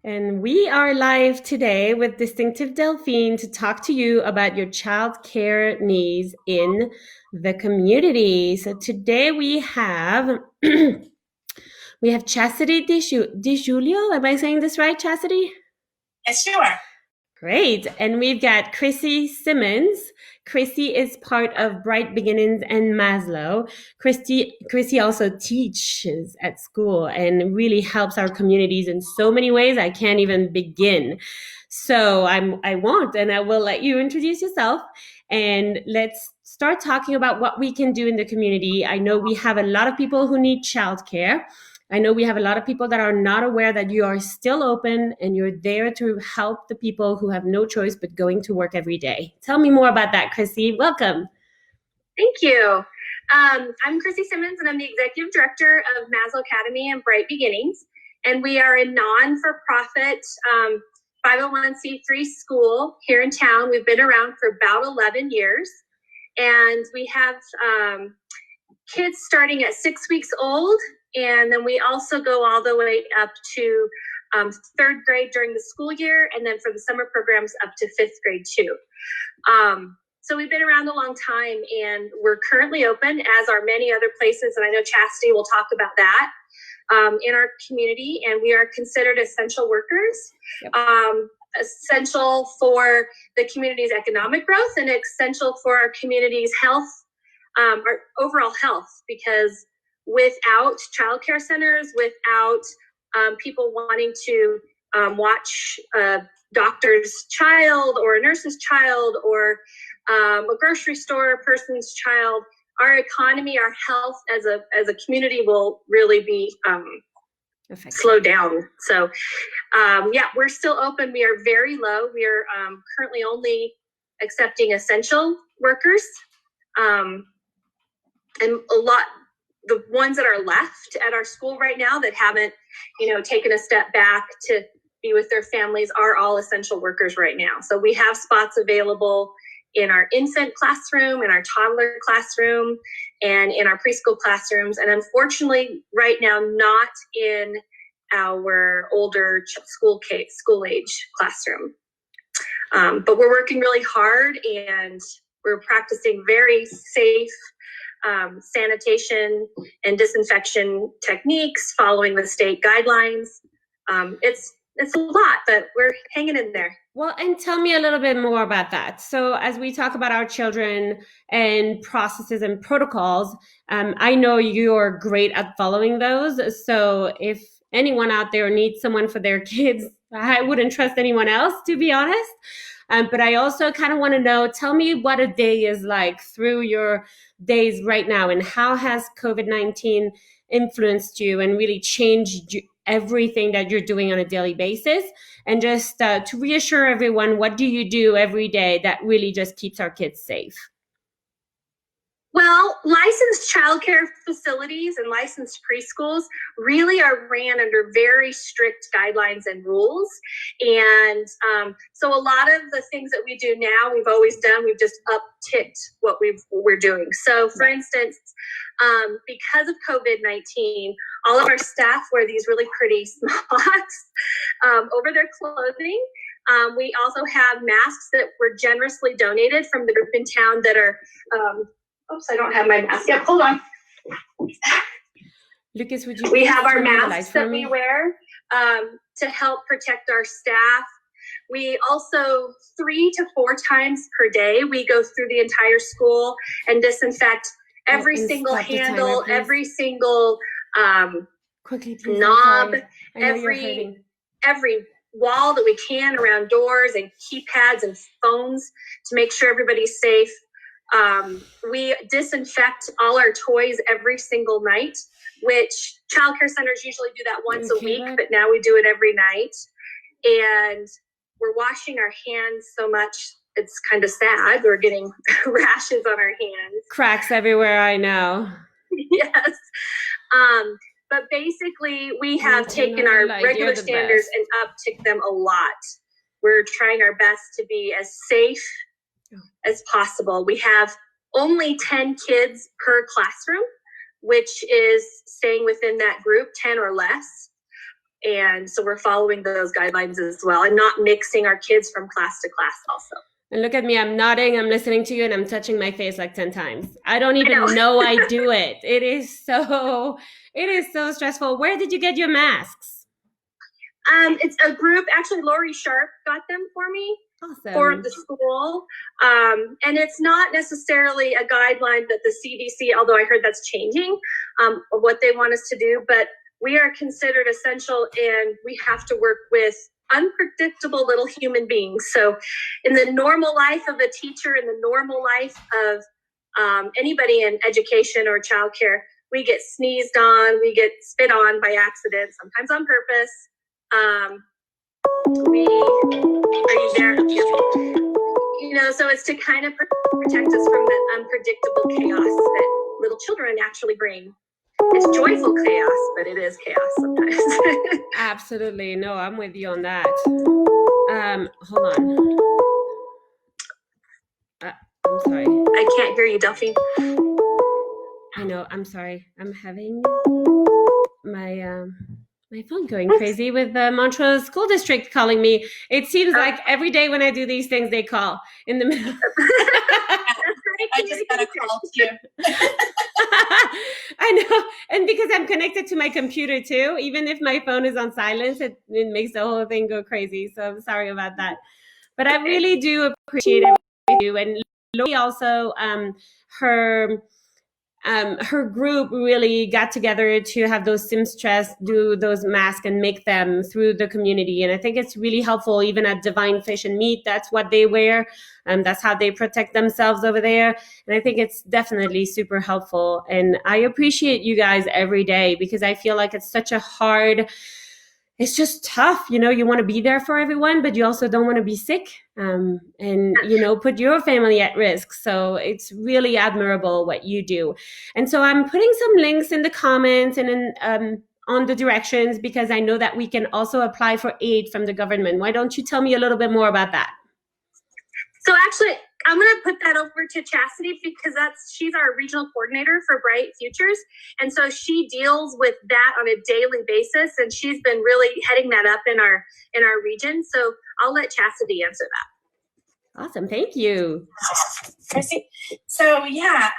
And we are live today with Distinctive Delphine to talk to you about your child care needs in the community. So today we have Chasity DeJulio. Am I saying this right, Chasity? Yes, you are. Great. And we've got Chrissy Simmons. Chrissy is part of Bright Beginnings and Maslow. Chrissy also teaches at school and really helps our communities in so many ways I can't even begin. So I will let you introduce yourself and let's start talking about what we can do in the community. I know we have a lot of people who need childcare. I know we have a lot of people that are not aware that you are still open and you're there to help the people who have no choice but going to work every day. Tell me more about that, Chrissy. Welcome. Thank you. I'm Chrissy Simmons, and I'm the Executive Director of Maslow Academy and Bright Beginnings. And we are a non-for-profit 501c3 school here in town. We've been around for about 11 years. And we have kids starting at 6 weeks old. And then we also go all the way up to third grade during the school year. And then for the summer programs up to fifth grade too. So we've been around a long time, and we're currently open, as are many other places. And I know Chasity will talk about that in our community. And we are considered essential workers, essential for the community's economic growth and essential for our community's health, our overall health, because without childcare centers, without people wanting to watch a doctor's child or a nurse's child or a grocery store person's child, our economy, our health as a community will really be slowed down. So we're still open. We are very low. We are currently only accepting essential workers, and the ones that are left at our school right now that haven't, taken a step back to be with their families are all essential workers right now. So we have spots available in our infant classroom, in our toddler classroom, and in our preschool classrooms. And unfortunately, right now, not in our older school age classroom. But we're working really hard, and we're practicing very safe sanitation and disinfection techniques, following the state guidelines. It's a lot, but we're hanging in there. Well, and tell me a little bit more about that. So as we talk about our children and processes and protocols, I know you're great at following those. So if anyone out there needs someone for their kids, I wouldn't trust anyone else, to be honest. But I also kind of want to know, tell me what a day is like through your days right now, and how has COVID-19 influenced you and really changed everything that you're doing on a daily basis? And just to reassure everyone, what do you do every day that really just keeps our kids safe? Well, licensed childcare facilities and licensed preschools really are ran under very strict guidelines and rules. And so a lot of the things that we do now, we've always done, we've just upticked what we're doing. So for instance, because of COVID-19, all of our staff wear these really pretty smocks over their clothing. We also have masks that were generously donated from the group in town that are, oops, I don't have my mask. Yep, hold on. Lucas, would you? We have our masks that we wear to help protect our staff. We also 3 to 4 times per day, we go through the entire school and disinfect every single handle, every single knob, every wall that we can around doors and keypads and phones to make sure everybody's safe. We disinfect all our toys every single night, which childcare centers usually do that once a week, but now we do it every night. And we're washing our hands so much, it's kind of sad. We're getting rashes on our hands. Cracks everywhere, I know. Yes. But basically, we have taken our regular standards and upticked them a lot. We're trying our best to be as safe as possible. We have only 10 kids per classroom, which is staying within that group, 10 or less. And so we're following those guidelines as well, and not mixing our kids from class to class also. And look at me, I'm nodding, I'm listening to you, and I'm touching my face like 10 times. I don't even know I do it. It is so stressful. Where did you get your masks? It's a group, actually Lori Sharp got them for me. Awesome. For the school. And it's not necessarily a guideline that the CDC, although I heard that's changing, what they want us to do, but we are considered essential, and we have to work with unpredictable little human beings. So in the normal life of a teacher, in the normal life of anybody in education or childcare, we get sneezed on, we get spit on by accident, sometimes on purpose. Are you there? You know, so it's to kind of protect us from that unpredictable chaos that little children actually bring. It's joyful chaos, but it is chaos sometimes. Absolutely. No, I'm with you on that. Hold on. I'm sorry. I can't hear you, Delphine. I know. I'm sorry. I'm having my phone going crazy with the Montrose School District calling me. It seems like every day when I do these things, they call in the middle. I just got a call too. I know. And because I'm connected to my computer too, even if my phone is on silence, it makes the whole thing go crazy. So I'm sorry about that. But I really do appreciate everything you do. And Lori also, her group really got together to have those seamstress do those masks and make them through the community. And I think it's really helpful, even at Divine Fish and Meat, that's what they wear. That's how they protect themselves over there. And I think it's definitely super helpful. And I appreciate you guys every day, because I feel like it's such a hard, it's just tough. You know, you want to be there for everyone, but you also don't want to be sick and, you know, put your family at risk. So it's really admirable what you do. And so I'm putting some links in the comments and in, on the directions, because I know that we can also apply for aid from the government. Why don't you tell me a little bit more about that? So actually, I'm going to put that over to Chasity, because she's our regional coordinator for Bright Futures. And so she deals with that on a daily basis, and she's been really heading that up in our region. So I'll let Chasity answer that. Awesome. Thank you. Chrissy. So yeah,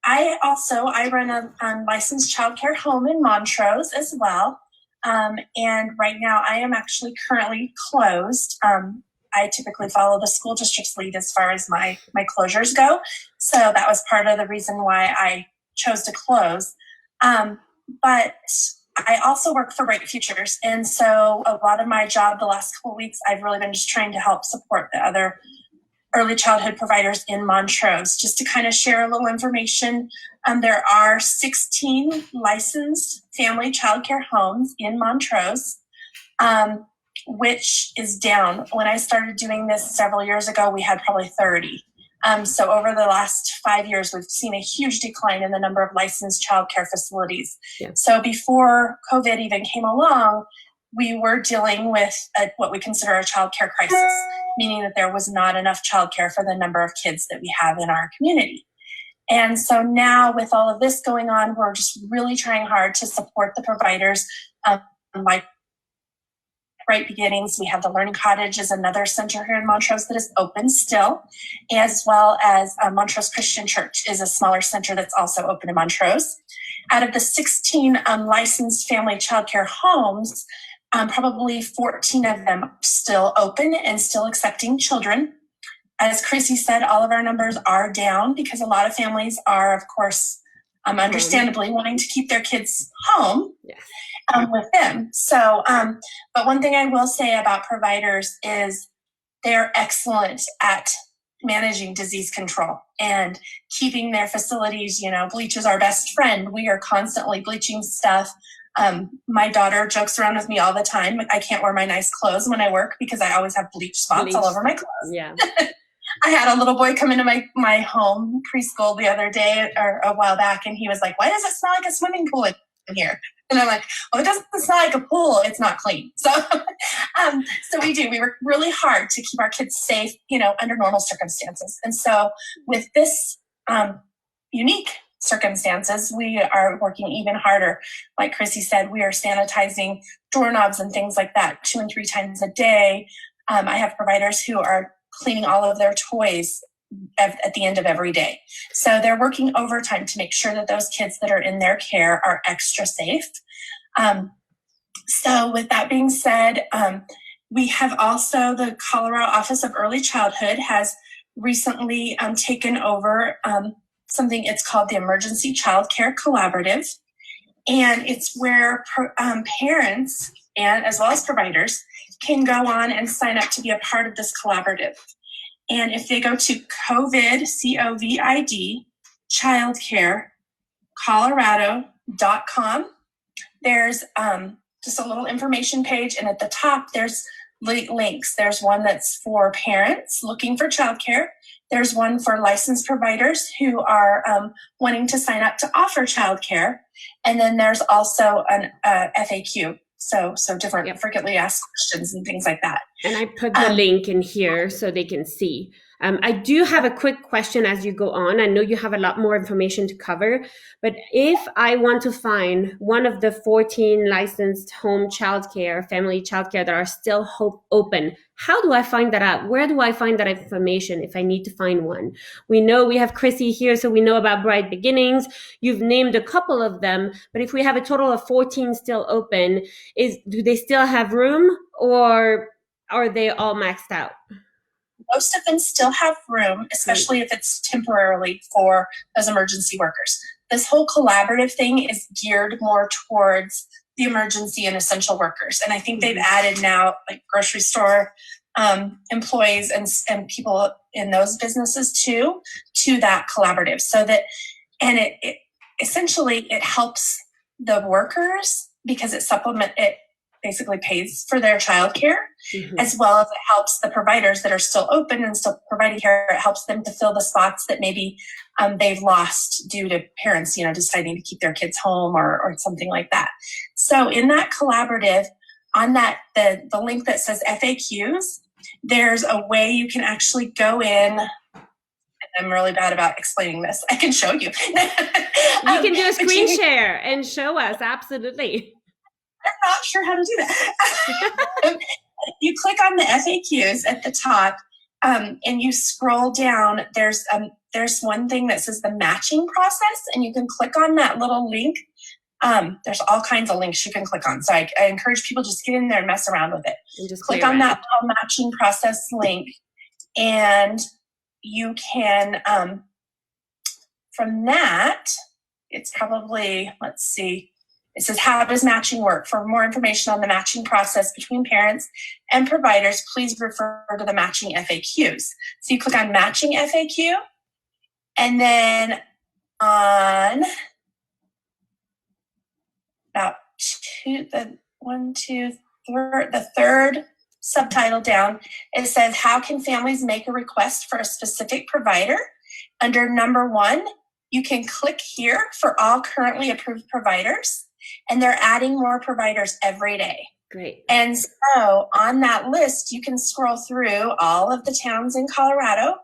I run a licensed childcare home in Montrose as well. And right now I am actually currently closed. I typically follow the school district's lead as far as my closures go. So that was part of the reason why I chose to close. But I also work for Bright Futures. And so a lot of my job the last couple of weeks, I've really been just trying to help support the other early childhood providers in Montrose. Just to kind of share a little information, there are 16 licensed family childcare homes in Montrose. Which is down. When I started doing this several years ago, we had probably 30. So over the last 5 years, we've seen a huge decline in the number of licensed childcare facilities. Yeah. So before COVID even came along, we were dealing with what we consider a childcare crisis, meaning that there was not enough childcare for the number of kids that we have in our community. And so now with all of this going on, we're just really trying hard to support the providers like Bright Beginnings. We have the Learning Cottage is another center here in Montrose that is open still, as well as Montrose Christian Church is a smaller center that's also open in Montrose. Out of the 16 licensed family childcare homes, probably 14 of them are still open and still accepting children. As Chrissy said, all of our numbers are down because a lot of families are, of course, understandably wanting to keep their kids home. Yes. With them. So, but one thing I will say about providers is they're excellent at managing disease control and keeping their facilities, you know, bleach is our best friend. We are constantly bleaching stuff. My daughter jokes around with me all the time. I can't wear my nice clothes when I work because I always have bleach spots all over my clothes. Yeah. I had a little boy come into my home preschool the other day or a while back, and he was like, "Why does it smell like a swimming pool in here?" And I'm like, "Oh, it doesn't smell like a pool. It's not clean." So, so we work really hard to keep our kids safe, you know, under normal circumstances. And so with this unique circumstances, we are working even harder. Like Chrissy said, we are sanitizing doorknobs and things like that 2 and 3 times a day. I have providers who are cleaning all of their toys at the end of every day. So they're working overtime to make sure that those kids that are in their care are extra safe. So with that being said, we have also, the Colorado Office of Early Childhood has recently taken over something, it's called the Emergency Child Care Collaborative. And it's where parents and as well as providers can go on and sign up to be a part of this collaborative. And if they go to COVID, COVID, childcarecolorado.com, there's just a little information page. And at the top, there's links. There's one that's for parents looking for childcare. There's one for licensed providers who are wanting to sign up to offer childcare. And then there's also an FAQ. So different frequently asked questions and things like that. And I put the link in here so they can see. I do have a quick question as you go on. I know you have a lot more information to cover, but if I want to find one of the 14 licensed home childcare, family childcare that are still open, how do I find that out? Where do I find that information if I need to find one? We know we have Chrissy here, so we know about Bright Beginnings. You've named a couple of them, but if we have a total of 14 still open, do they still have room, or are they all maxed out? Most of them still have room, especially if it's temporarily for those emergency workers. This whole collaborative thing is geared more towards the emergency and essential workers. And I think they've added now like grocery store employees and people in those businesses too, to that collaborative. So that, and it essentially, it helps the workers because it basically pays for their childcare, as well as it helps the providers that are still open and still providing care. It helps them to fill the spots that maybe they've lost due to parents, deciding to keep their kids home or something like that. So in that collaborative, on that the link that says FAQs, there's a way you can actually go in. I'm really bad about explaining this. I can show you. You can do a screen share and show us. Absolutely. I'm not sure how to do that. You click on the FAQs at the top, and you scroll down. There's one thing that says the matching process, and you can click on that little link. There's all kinds of links you can click on. So I encourage people just get in there and mess around with it. And just click on that little matching process link, and you can, from that, it's probably, let's see, it says, how does matching work? For more information on the matching process between parents and providers, please refer to the matching FAQs. So you click on matching FAQ, and then on about the third subtitle down, it says, how can families make a request for a specific provider? Under number 1, you can click here for all currently approved providers. And they're adding more providers every day. Great. And so on that list, you can scroll through all of the towns in Colorado.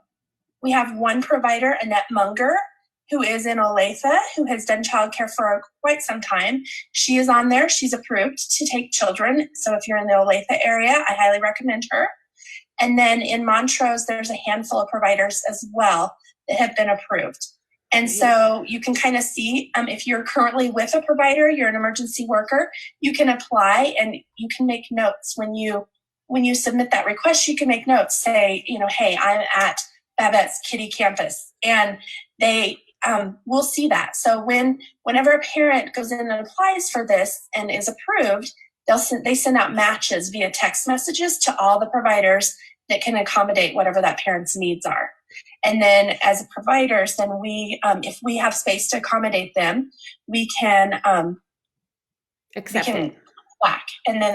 We have one provider, Annette Munger, who is in Olathe, who has done childcare for quite some time. She is on there. She's approved to take children. So if you're in the Olathe area, I highly recommend her. And then in Montrose, there's a handful of providers as well that have been approved. And so you can kind of see if you're currently with a provider, you're an emergency worker, you can apply and you can make notes. When you submit that request, you can make notes. Say, hey, I'm at Babette's Kitty Campus, and they will see that. So whenever a parent goes in and applies for this and is approved, they send out matches via text messages to all the providers that can accommodate whatever that parent's needs are. And then as providers, then we, if we have space to accommodate them, we can accept it. Plaque, and then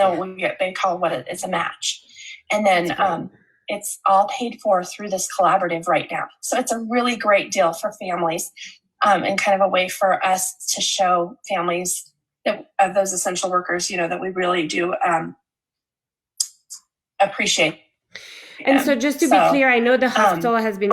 they call it's a match. And then it's all paid for through this collaborative right now. So it's a really great deal for families, and kind of a way for us to show families of those essential workers, that we really do appreciate. And so just to be clear, I know the hospital has been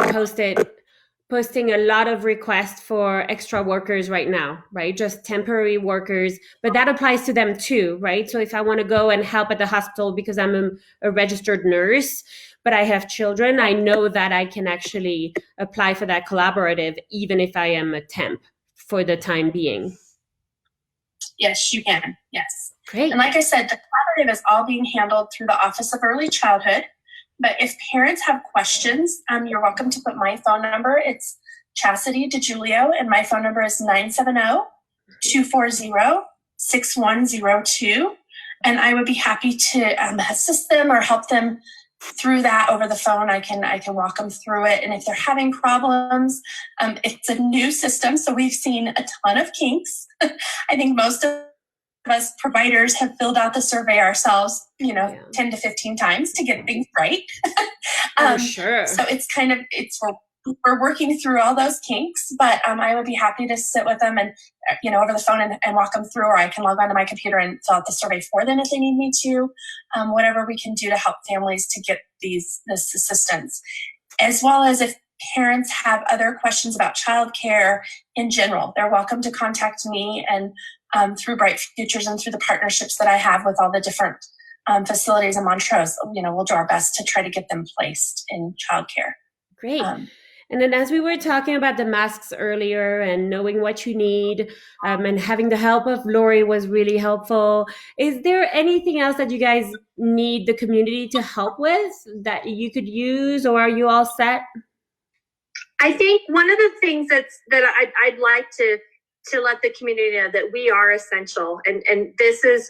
posting a lot of requests for extra workers right now, right? Just temporary workers, but that applies to them too, right? So if I want to go and help at the hospital because I'm a registered nurse, but I have children, I know that I can actually apply for that collaborative, even if I am a temp for the time being. Yes, you can. Yes. Great. And like I said, the collaborative is all being handled through the Office of Early Childhood. But if parents have questions, you're welcome to put my phone number. It's Chasity DeJulio, and my phone number is 970-240-6102. And I would be happy to assist them or help them through that over the phone. I can walk them through it. And if they're having problems, it's a new system, so we've seen a ton of kinks. I think most of us providers have filled out the survey ourselves, 10 to 15 times to get things right. Sure. So we're working through all those kinks, but I would be happy to sit with them and, over the phone and walk them through, or I can log onto my computer and fill out the survey for them if they need me to, whatever we can do to help families to get this assistance. As well as if parents have other questions about childcare in general, they're welcome to contact me and through Bright Futures and through the partnerships that I have with all the different facilities in Montrose. We'll do our best to try to get them placed in childcare. Great. And then as we were talking about the masks earlier and knowing what you need and having the help of Lori was really helpful. Is there anything else that you guys need the community to help with that you could use, or are you all set? I think one of the things that I'd like to let the community know that we are essential. And this is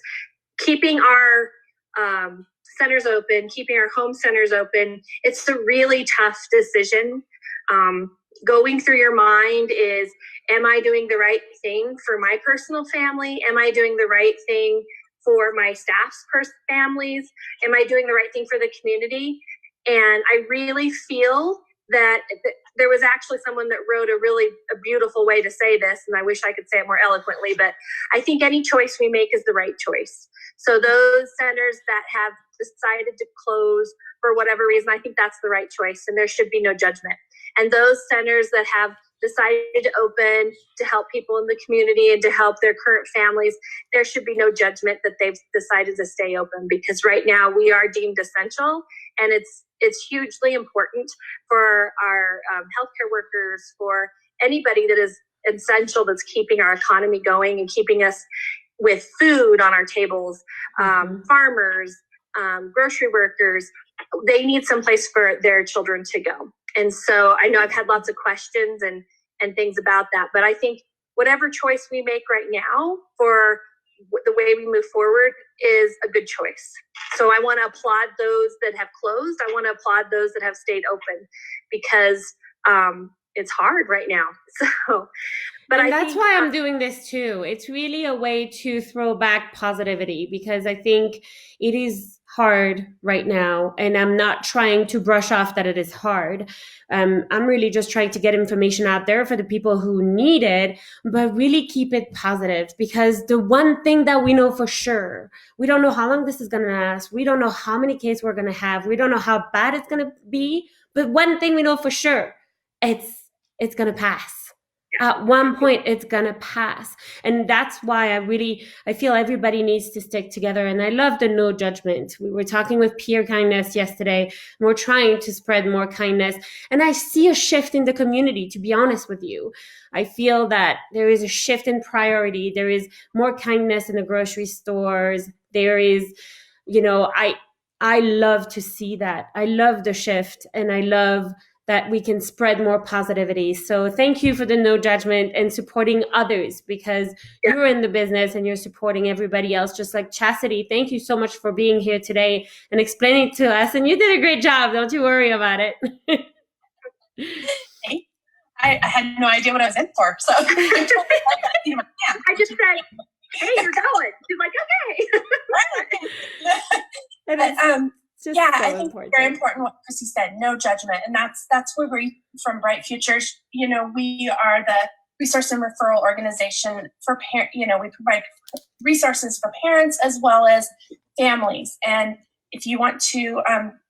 keeping our centers open, keeping our home centers open. It's a really tough decision. Going through your mind is, am I doing the right thing for my personal family? Am I doing the right thing for my staff's families? Am I doing the right thing for the community? And I really feel that there was actually someone that wrote a beautiful way to say this, and I wish I could say it more eloquently, but I think any choice we make is the right choice. So those centers that have decided to close for whatever reason, I think that's the right choice, and there should be no judgment. And those centers that have decided to open to help people in the community and to help their current families, there should be no judgment that they've decided to stay open, because right now we are deemed essential, and it's hugely important for our healthcare workers, for anybody that is essential, that's keeping our economy going and keeping us with food on our tables. Farmers, grocery workers, they need some place for their children to go. And so I know I've had lots of questions and things about that, but I think whatever choice we make right now for the way we move forward is a good choice. So I want to applaud those that have closed. I want to applaud those that have stayed open, because it's hard right now. So, but that's why I'm doing this too. It's really a way to throw back positivity, because I think it is hard right now, and I'm not trying to brush off that it is hard. I'm really just trying to get information out there for the people who need it, but really keep it positive, because the one thing that we know for sure, we don't know how long this is going to last. We don't know how many cases we're going to have. We don't know how bad it's going to be, but one thing we know for sure, it's going to pass. At one point, it's going to pass. And that's why I feel everybody needs to stick together. And I love the no judgment. We were talking with peer kindness yesterday, and we're trying to spread more kindness. And I see a shift in the community, to be honest with you. I feel that there is a shift in priority. There is more kindness in the grocery stores. There is, I love to see that. I love the shift, and I love that we can spread more positivity. So thank you for the no judgment and supporting others, because you're in the business and you're supporting everybody else, just like Chasity. Thank you so much for being here today and explaining to us. And you did a great job. Don't you worry about it. I had no idea what I was in for. So I just said, hey, you're going. She's like, okay. I think it's very important what Chrissy said, no judgment. And that's where we, from Bright Futures, we are the resource and referral organization for we provide resources for parents as well as families. And if you want to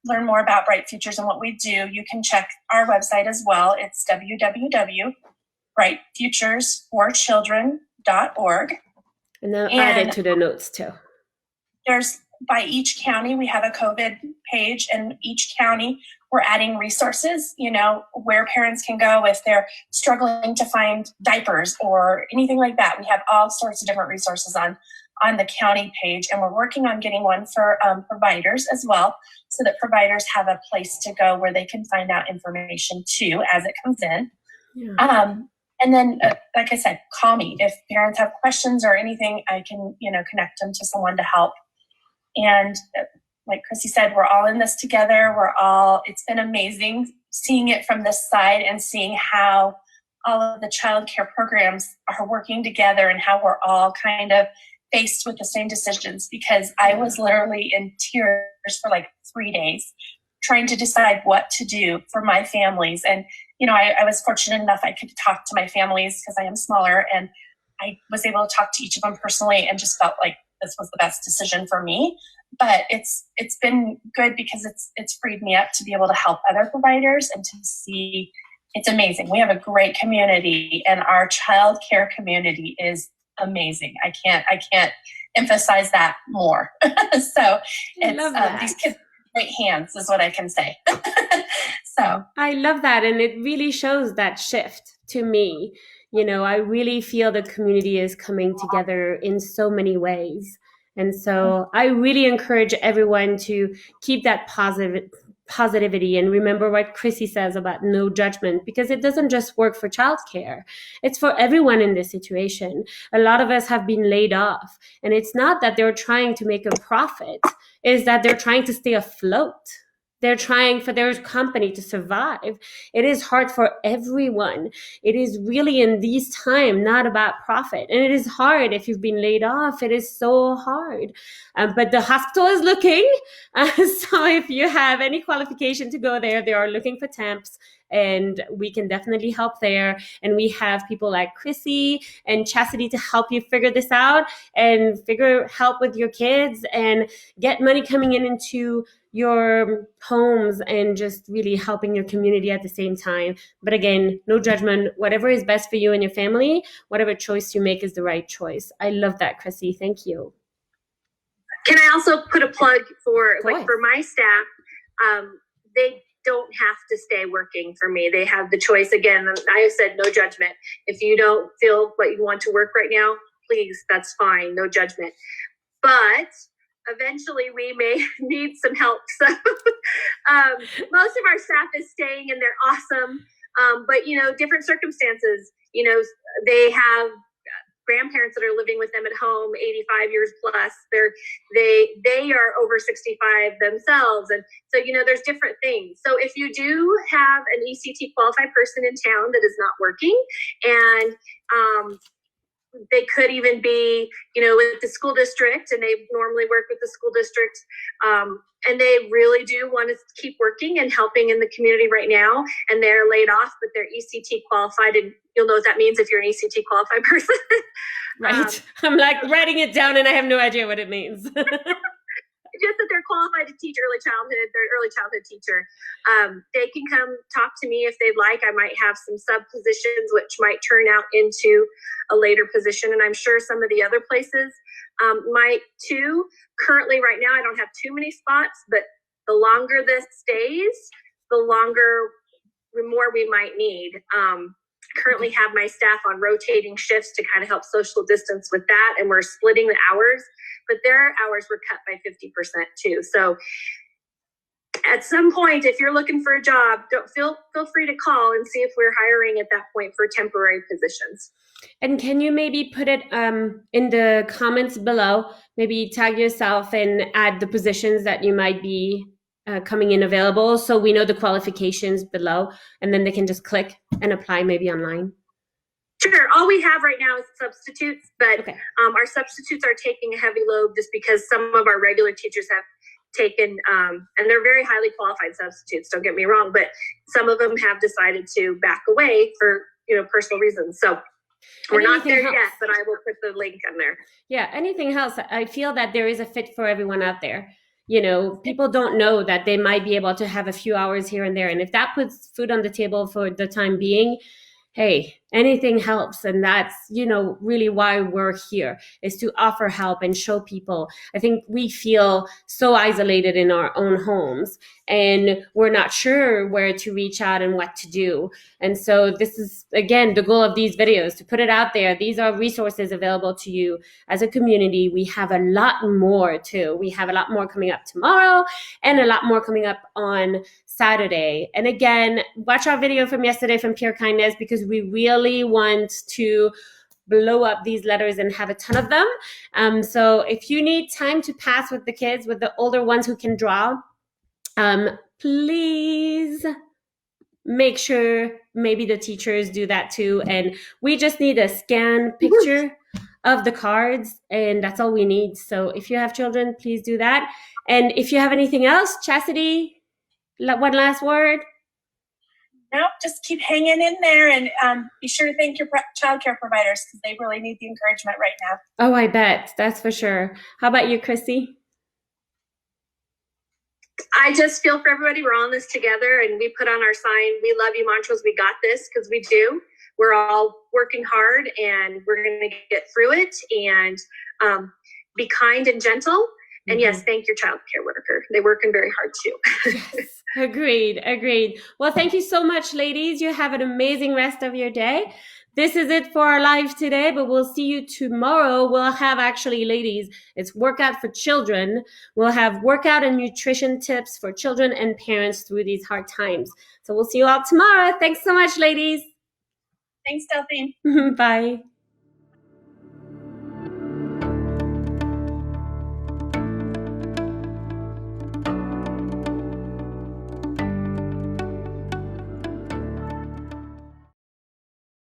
learn more about Bright Futures and what we do, you can check our website as well. It's www.brightfuturesforchildren.org. And I'll add it to the notes too. By each county, we have a COVID page, and each county we're adding resources, where parents can go if they're struggling to find diapers or anything like that. We have all sorts of different resources on the county page, and we're working on getting one for providers as well, so that providers have a place to go where they can find out information too as it comes in. Yeah. And then, like I said, call me if parents have questions or anything. I can, connect them to someone to help. And like Chrissy said, we're all in this together. It's been amazing seeing it from this side and seeing how all of the childcare programs are working together and how we're all kind of faced with the same decisions, because I was literally in tears for like 3 days trying to decide what to do for my families. And, I was fortunate enough I could talk to my families because I am smaller, and I was able to talk to each of them personally and just felt like this was the best decision for me. But it's been good because it's freed me up to be able to help other providers and to see. It's amazing. We have a great community, and our child care community is amazing. I can't emphasize that more. So it's these kids have great hands is what I can say. So I love that, and it really shows that shift to me. I really feel the community is coming together in so many ways. And so I really encourage everyone to keep that positivity and remember what Chrissy says about no judgment, because it doesn't just work for childcare. It's for everyone in this situation. A lot of us have been laid off, and it's not that they're trying to make a profit, it's that they're trying to stay afloat. They're trying for their company to survive. It is hard for everyone. It is really in these times not about profit. And it is hard if you've been laid off. It is so hard. But the hospital is looking. So if you have any qualification to go there, they are looking for temps. And we can definitely help there. And we have people like Chrissy and Chasity to help you figure this out and help with your kids and get money coming into your homes and just really helping your community at the same time. But again, no judgment. Whatever is best for you and your family, whatever choice you make is the right choice. I love that, Chrissy. Thank you. Can I also put a plug for my staff? They don't have to stay working for me. They have the choice. Again, I said no judgment. If you don't feel like you want to work right now, please, that's fine. No judgment. But eventually we may need some help. So most of our staff is staying and they're awesome. But, different circumstances, they have grandparents that are living with them at home, 85 years plus. They are over 65 themselves. And so, there's different things. So if you do have an ECT qualified person in town that is not working, and they could even be, with the school district, and they normally work with the school district, and they really do want to keep working and helping in the community right now, and they're laid off, but they're ECT qualified, and you'll know what that means if you're an ECT qualified person. Right. I'm like writing it down, and I have no idea what it means. Just that they're qualified to teach early childhood, they're an early childhood teacher. They can come talk to me if they'd like. I might have some sub positions, which might turn out into a later position. And I'm sure some of the other places might too. Currently, right now, I don't have too many spots, but the longer this stays, the more we might need. Currently have my staff on rotating shifts to kind of help social distance with that. And we're splitting the hours, but their hours were cut by 50% too. So at some point, if you're looking for a job, feel free to call and see if we're hiring at that point for temporary positions. And can you maybe put it in the comments below, maybe tag yourself and add the positions that you might be coming in available, so we know the qualifications below, and then they can just click and apply maybe online? Sure. All we have right now is substitutes, but okay. Our substitutes are taking a heavy load just because some of our regular teachers have taken, and they're very highly qualified substitutes, don't get me wrong, but some of them have decided to back away for personal reasons. So we're not there yet, but I will put the link on there. Yeah, anything else? I feel that there is a fit for everyone out there. People don't know that they might be able to have a few hours here and there. And if that puts food on the table for the time being, hey, anything helps. And that's, really why we're here, is to offer help and show people. I think we feel so isolated in our own homes, and we're not sure where to reach out and what to do. And so this is, again, the goal of these videos, to put it out there. These are resources available to you as a community. We have a lot more too. We have a lot more coming up tomorrow, and a lot more coming up on Saturday. And again, watch our video from yesterday from Pure Kindness, because we really want to blow up these letters and have a ton of them. So if you need time to pass with the kids, with the older ones who can draw, please make sure maybe the teachers do that too. And we just need a scan picture of the cards, and that's all we need. So if you have children, please do that. And if you have anything else, Chasity, one last word? No, just keep hanging in there, and be sure to thank your childcare providers, because they really need the encouragement right now. Oh, I bet. That's for sure. How about you, Chrissy? I just feel for everybody. We're all in this together, and we put on our sign, "We love you, Montrose. We got this," because we do. We're all working hard, and we're going to get through it, and be kind and gentle. And yes, thank your child care worker. They're working very hard too. Yes, agreed. Well, thank you so much, ladies. You have an amazing rest of your day. This is it for our live today, but we'll see you tomorrow. We'll have, actually, ladies, it's workout for children. We'll have workout and nutrition tips for children and parents through these hard times. So we'll see you all tomorrow. Thanks so much, ladies. Thanks, Delphine. Bye.